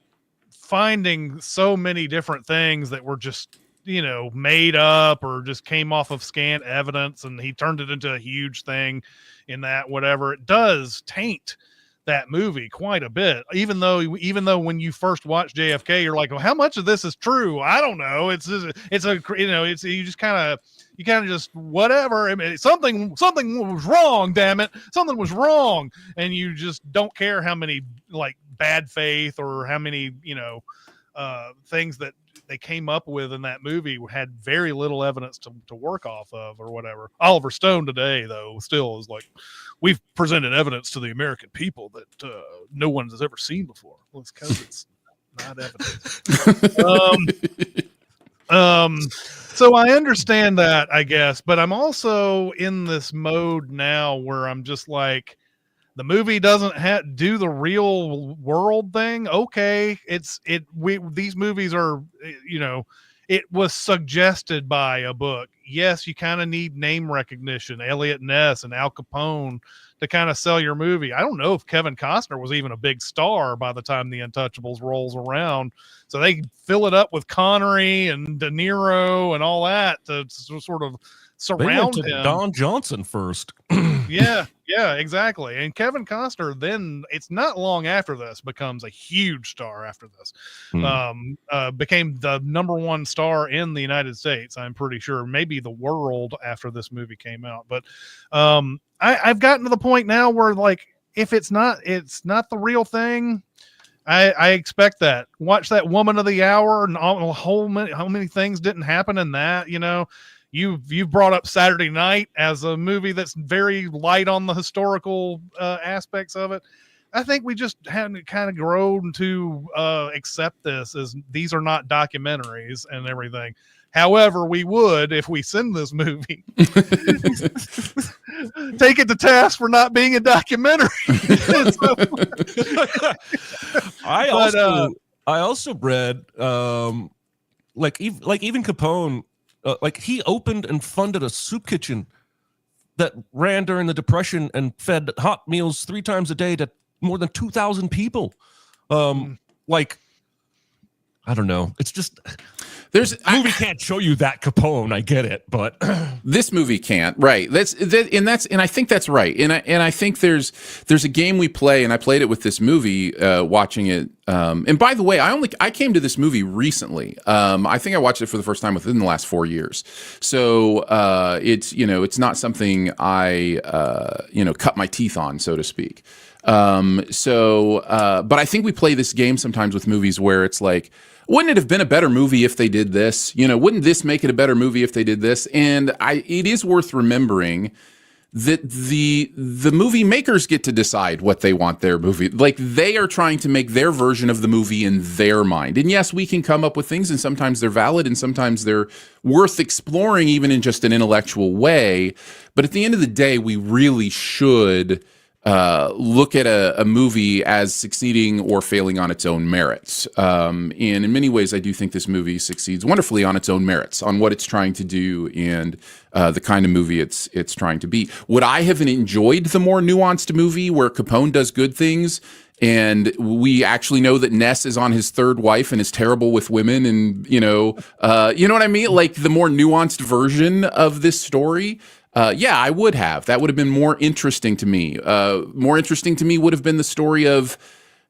finding so many different things that were just made up or just came off of scant evidence, and he turned it into a huge thing in that whatever, it does taint that movie quite a bit. Even though when you first watch JFK, you're like, well, how much of this is true? I don't know. You kind of just whatever. I mean, something was wrong. Damn it, something was wrong, and you just don't care how many like bad faith or how many things that they came up with in that movie had very little evidence to work off of or whatever. Oliver Stone today, though, still is like, we've presented evidence to the American people that no one has ever seen before. Well, it's because it's not evidence. So I understand that, I guess, but I'm also in this mode now where I'm just like, the movie doesn't do the real world thing. Okay, these movies are, it was suggested by a book. Yes, you kind of need name recognition, Elliot Ness and Al Capone, to kind of sell your movie. I don't know if Kevin Costner was even a big star by the time The Untouchables rolls around. So they fill it up with Connery and De Niro and all that to sort of surround him. Don Johnson first. Yeah, exactly. And Kevin Costner, then it's not long after this, becomes a huge star after this. Became the #1 star in the United States, I'm pretty sure, maybe the world after this movie came out. But I've gotten to the point now where, like, if it's not the real thing, I expect that. Watch that Woman of the Hour, and how many things didn't happen in that, You've brought up Saturday Night as a movie that's very light on the historical aspects of it. I think we just haven't kind of grown to accept this as these are not documentaries and everything. However, we would, if we send this movie, take it to task for not being a documentary. I also read like even Capone, like he opened and funded a soup kitchen that ran during the Depression and fed hot meals 3 times a day to more than 2,000 people. Like, I don't know. It's just movie can't show you that Capone. I get it, but this movie can't. Right. And I think that's right. And I think there's a game we play, and I played it with this movie, watching it. And by the way, I came to this movie recently. I think I watched it for the first time within the last 4 years. So it's not something I cut my teeth on, so to speak. But I think we play this game sometimes with movies where it's like, wouldn't it have been a better movie if they did this? Wouldn't this make it a better movie if they did this? And it is worth remembering that the movie makers get to decide what they want their movie. Like, they are trying to make their version of the movie in their mind. And yes, we can come up with things, and sometimes they're valid, and sometimes they're worth exploring even in just an intellectual way. But at the end of the day, we really should look at a movie as succeeding or failing on its own merits. And in many ways, I do think this movie succeeds wonderfully on its own merits, on what it's trying to do and the kind of movie it's trying to be. Would I have enjoyed the more nuanced movie where Capone does good things and we actually know that Ness is on his 3rd wife and is terrible with women, and you know what I mean? Like, the more nuanced version of this story? Yeah, I would have. That would have been more interesting to me. More interesting to me would have been the story of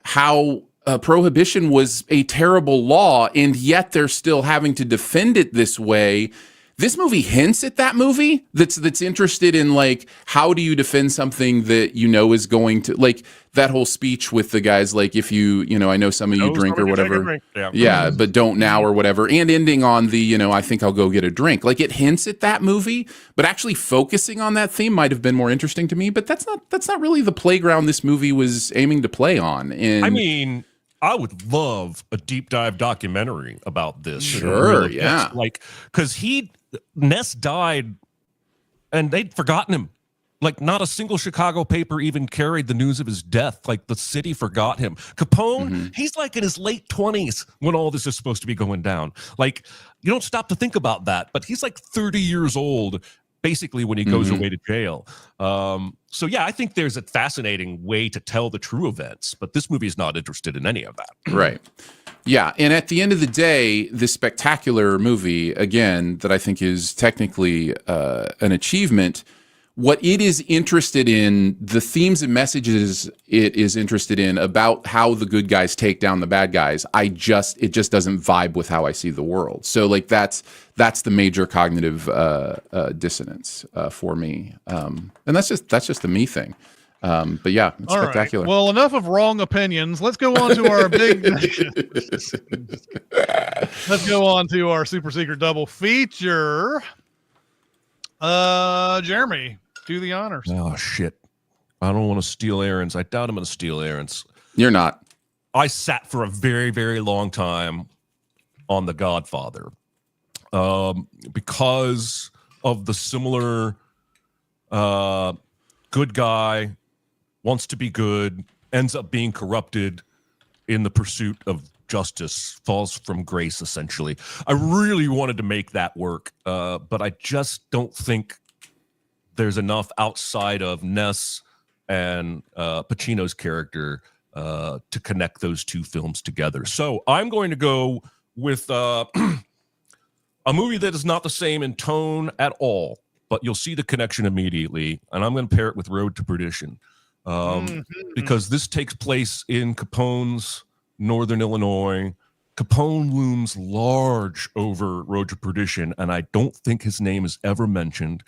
how prohibition was a terrible law, and yet they're still having to defend it this way. This movie hints at that movie that's interested in, like, how do you defend something that is going to, like, that whole speech with the guys, like, if I know some of you drink or whatever. Yeah, but don't now or whatever. And ending on the, I think I'll go get a drink. Like, it hints at that movie, but actually focusing on that theme might have been more interesting to me. But that's not really the playground this movie was aiming to play on. And I mean, I would love a deep dive documentary about this. Sure, yeah. Like, because Ness died and they'd forgotten him. Like, not a single Chicago paper even carried the news of his death. Like, the city forgot him. Capone, he's like in his late 20s when all this is supposed to be going down. Like, you don't stop to think about that, but he's like 30 years old basically when he goes away to jail. So yeah, I think there's a fascinating way to tell the true events, but this movie is not interested in any of that. Right. Yeah, and at the end of the day, this spectacular movie, again, that I think is technically an achievement, what it is interested in, the themes and messages it is interested in about how the good guys take down the bad guys, it just doesn't vibe with how I see the world. So, like, that's the major cognitive dissonance for me, and that's just the me thing. But yeah, it's all spectacular. Right. Well, enough of wrong opinions. Let's go on to our let's go on to our super secret double feature. Jeremy, do the honors. Oh shit. I don't want to steal Aaron's. I doubt I'm going to steal Aaron's. You're not. I sat for a very, very long time on The Godfather. Because of the similar good guy wants to be good, ends up being corrupted in the pursuit of justice, falls from grace, essentially. I really wanted to make that work, but I just don't think there's enough outside of Ness and Pacino's character to connect those two films together. So I'm going to go with a movie that is not the same in tone at all, but you'll see the connection immediately, and I'm going to pair it with Road to Perdition. Because this takes place in Capone's Northern Illinois. Capone looms large over Road to Perdition, and I don't think his name is ever mentioned.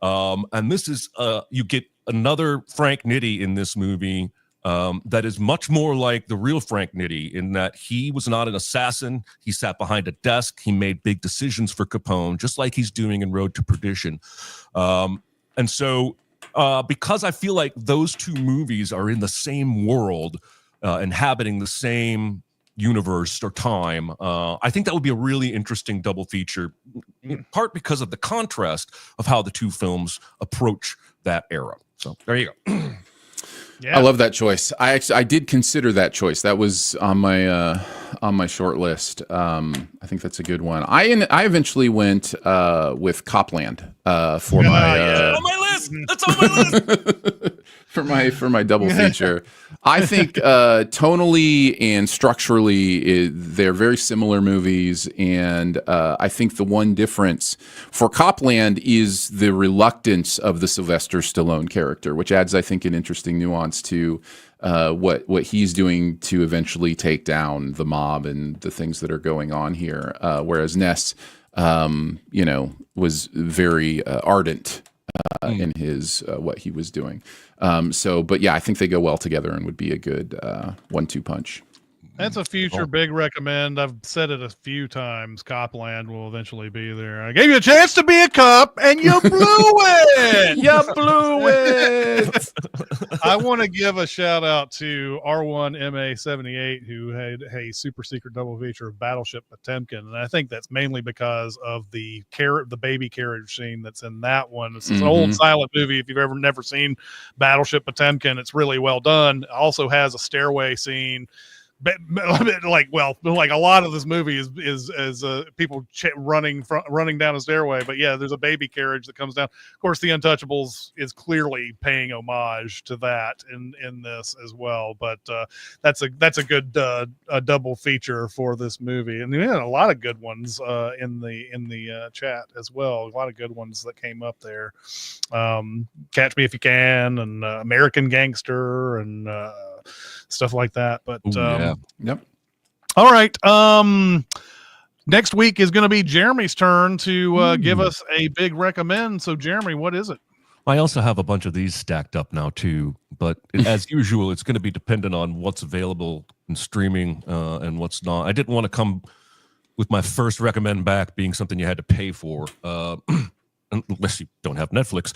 And this is, you get another Frank Nitti in this movie that is much more like the real Frank Nitti, in that he was not an assassin. He sat behind a desk. He made big decisions for Capone, just like he's doing in Road to Perdition. And so because I feel like those two movies are in the same world, inhabiting the same universe or time. I think that would be a really interesting double feature, in part because of the contrast of how the two films approach that era. So there you go. Yeah. I love that choice. I did consider that choice. That was on my short list. I think that's a good one. I eventually went with Copland for my on my list. That's on my list. for my double feature. I think tonally and structurally they're very similar movies, and I think the one difference for Copland is the reluctance of the Sylvester Stallone character, which adds, I think, an interesting nuance to what he's doing to eventually take down the mob and the things that are going on here. Whereas Ness, was very ardent in his what he was doing. But yeah, I think they go well together and would be a good 1-2 punch. That's a future big recommend. I've said it a few times. Copland will eventually be there. I gave you a chance to be a cop, and you blew it. You blew it. I want to give a shout out to R1MA78, who had a super secret double feature of Battleship Potemkin, and I think that's mainly because of the baby carriage scene that's in that one. It's an old silent movie. If you've never seen Battleship Potemkin, it's really well done. It also has a stairway scene. Like a lot of this movie is people running down a stairway, but yeah, there's a baby carriage that comes down. Of course, The Untouchables is clearly paying homage to that in this as well. But that's a good double feature for this movie, and a lot of good ones in the chat as well. A lot of good ones that came up there. Catch Me If You Can, and American Gangster, and stuff like that. But yep. All right. Next week is going to be Jeremy's turn to give us a big recommend. So Jeremy, what is it? I also have a bunch of these stacked up now too, but as usual, it's going to be dependent on what's available in streaming and what's not. I didn't want to come with my first recommend back being something you had to pay for. Unless you don't have Netflix.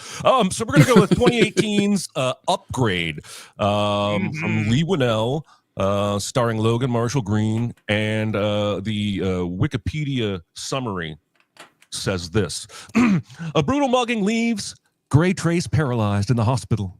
So we're going to go with 2018's Upgrade from Lee Winnell, starring Logan Marshall Green, and the Wikipedia summary says this. A brutal mugging leaves Gray Trace paralyzed in the hospital.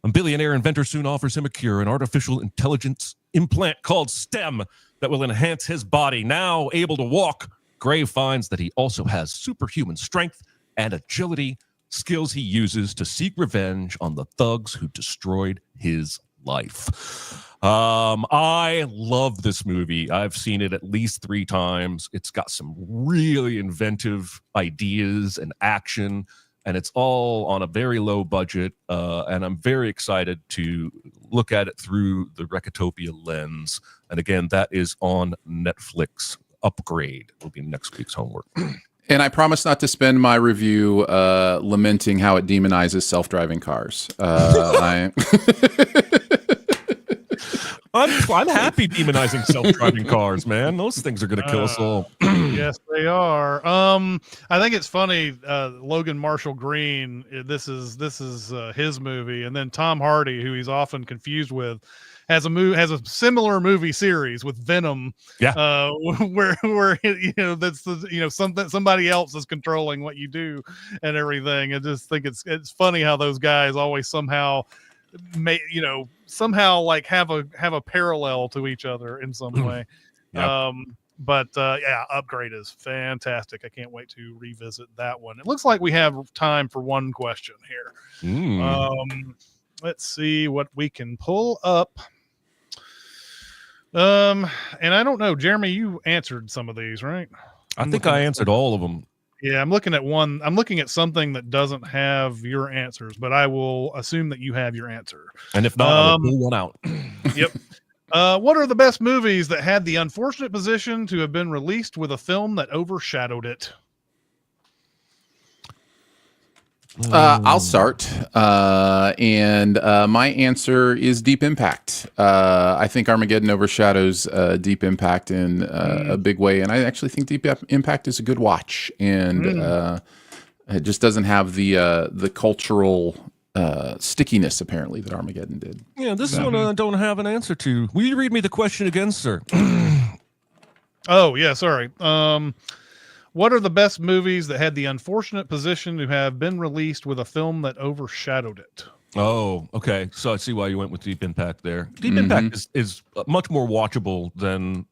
A billionaire inventor soon offers him a cure, an artificial intelligence implant called STEM that will enhance his body. Now able to walk, Gray finds that he also has superhuman strength and agility, skills he uses to seek revenge on the thugs who destroyed his life. I love this movie. I've seen it at least 3 times. It's got some really inventive ideas and action, and it's all on a very low budget. And I'm very excited to look at it through the Recotopia lens. And again, that is on Netflix. Upgrade will be next week's homework. And I promise not to spend my review lamenting how it demonizes self-driving cars. I'm happy demonizing self-driving cars, man. Those things are going to kill us all. Yes, they are. I think it's funny. Logan Marshall Green. This is his movie, and then Tom Hardy, who he's often confused with, has a similar movie series with Venom. Yeah. Where that's somebody else is controlling what you do and everything. I just think it's funny how those guys always somehow like have a parallel to each other in some way. Yep. Upgrade is fantastic. I can't wait to revisit that one. It looks like we have time for one question here. Let's see what we can pull up. And I don't know, Jeremy, you answered some of these, right? I think I answered all of them. Yeah, I'm looking at one. I'm looking at something that doesn't have your answers, but I will assume that you have your answer. And if not, I'll pull one out. Yep. What are the best movies that had the unfortunate position to have been released with a film that overshadowed it? I'll start. And my answer is Deep Impact. I think Armageddon overshadows Deep Impact in a big way. And I actually think Deep Impact is a good watch. And it just doesn't have the cultural stickiness, apparently, that Armageddon did. Yeah, this one I don't have an answer to. Will you read me the question again, sir? Oh yeah, sorry. What are the best movies that had the unfortunate position to have been released with a film that overshadowed it? Oh, okay. So I see why you went with Deep Impact there. Deep Mhm. Impact is much more watchable than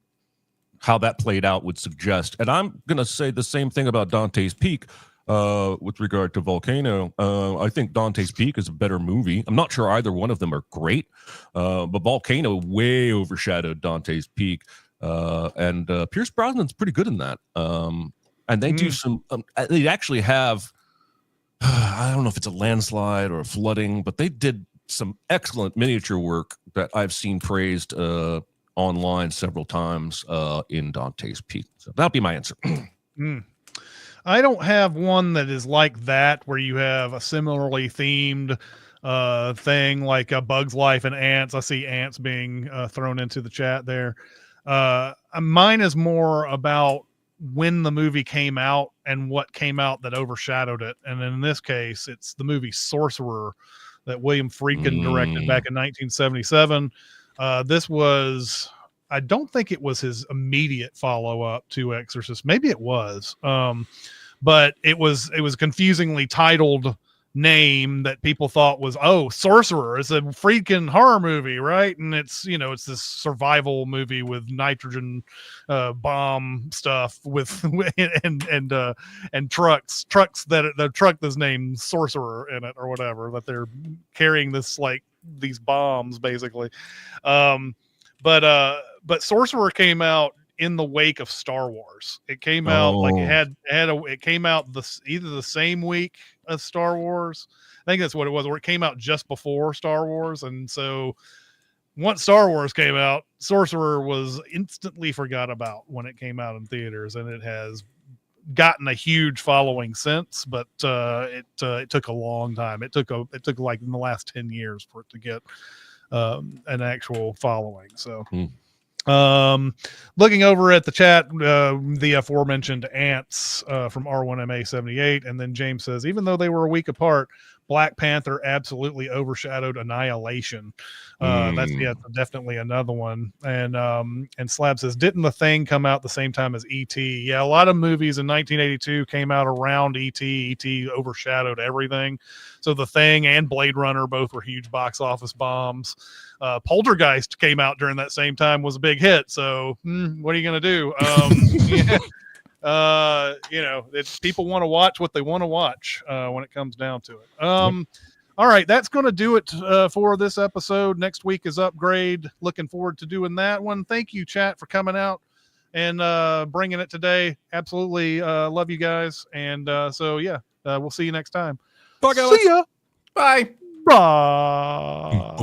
how that played out would suggest. And I'm going to say the same thing about Dante's Peak with regard to Volcano. I think Dante's Peak is a better movie. I'm not sure either one of them are great, but Volcano way overshadowed Dante's Peak. And Pierce Brosnan's pretty good in that. And they do some, they actually have, I don't know if it's a landslide or a flooding, but they did some excellent miniature work that I've seen praised online several times in Dante's Peak. So that'll be my answer. I don't have one that is like that, where you have a similarly themed thing like a Bug's Life and Ants. I see Ants being thrown into the chat there. Mine is more about when the movie came out and what came out that overshadowed it. And in this case, it's the movie Sorcerer that William Friedkin directed back in 1977. This was, I don't think it was his immediate follow-up to Exorcist. Maybe it was. But it was confusingly titled name that people thought was, oh, Sorcerer. It's a Friedkin horror movie, right? And it's, you know, it's this survival movie with nitrogen bomb stuff with and trucks that the truck that's named Sorcerer in it or whatever, that they're carrying this, like, these bombs basically. But Sorcerer came out in the wake of Star Wars. It came out like it came out either the same week as Star Wars. I think that's what it was, or it came out just before Star Wars. And so once Star Wars came out, Sorcerer was instantly forgot about when it came out in theaters, and it has gotten a huge following since, but it took a long time. It took like in the last 10 years for it to get an actual following. So looking over at the chat, the aforementioned Ants from R1MA78, and then James says, even though they were a week apart, Black Panther absolutely overshadowed Annihilation. That's definitely another one. And Slab says, didn't The Thing come out the same time as E.T.? Yeah, a lot of movies in 1982 came out around E.T. E.T. overshadowed everything. So The Thing and Blade Runner both were huge box office bombs. Poltergeist came out during that same time, was a big hit. So what are you going to do? You know, people want to watch what they want to watch when it comes down to it. All right, that's going to do it for this episode. Next week is Upgrade. Looking forward to doing that one. Thank you, chat, for coming out and bringing it today. Absolutely love you guys. And so, yeah, we'll see you next time. Bye, guys. See ya. Bye. Bye.